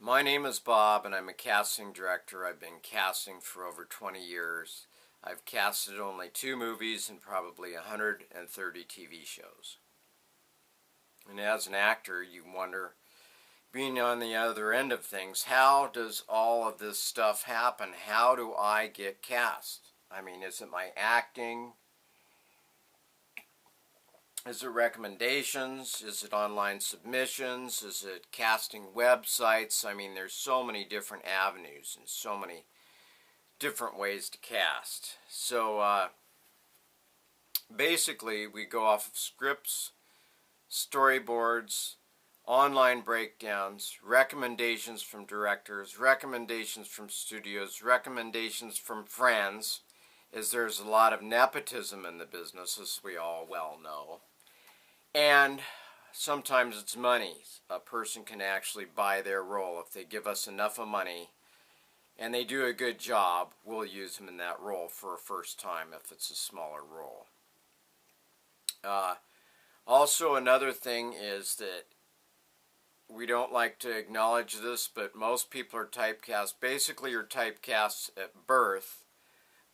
My name is Bob, and I'm a casting director. I've been casting for over 20 years. I've casted only 2 movies and probably 130 TV shows. And as an actor, you wonder, being on the other end of things, how does all of this stuff happen? How do I get cast? I mean, is it my acting? Is it recommendations? Is it online submissions? Is it casting websites? I mean, there's so many different avenues and so many different ways to cast. So basically, we go off of scripts, storyboards, online breakdowns, recommendations from directors, recommendations from studios, recommendations from friends, as there's a lot of nepotism in the business, as we all well know. And sometimes it's money. A person can actually buy their role. If they give us enough of money and they do a good job, we'll use them in that role for a first time if it's a smaller role. Also, another thing is that we don't like to acknowledge this, but most people are typecast. Basically, you're typecast at birth,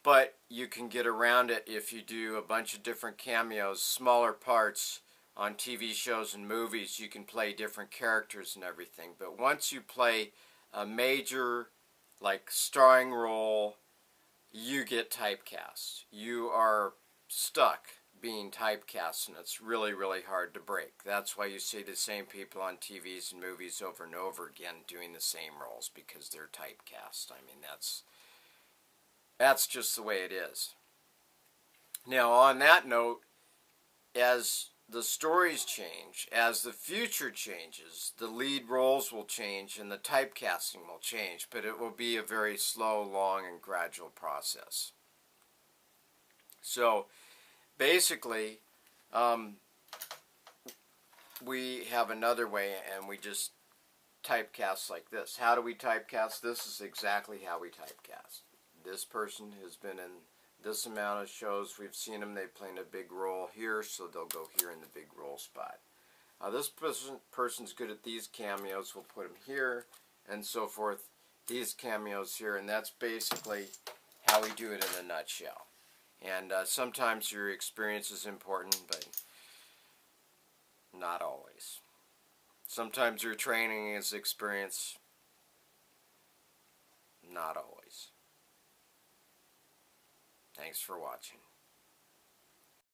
but you can get around it if you do a bunch of different cameos, smaller parts on TV shows and movies. You can play different characters and everything. But once you play a major, like, starring role, you get typecast. You are stuck being typecast, and it's really, really hard to break. That's why you see the same people on TVs and movies over and over again doing the same roles, because they're typecast. I mean, that's just the way it is. Now, on that note, as the stories change, as the future changes, the lead roles will change and the typecasting will change, but it will be a very slow, long, and gradual process. So, basically, we have another way, and we just typecast like this. How do we typecast? This is exactly how we typecast. This person has been in this amount of shows. We've seen them. They play in a big role here, so they'll go here in the big role spot. This person's good at these cameos. We'll put them here, and so forth. These cameos here, and that's basically how we do it in a nutshell. And sometimes your experience is important, but not always. Sometimes your training is experience, not always. Thanks for watching.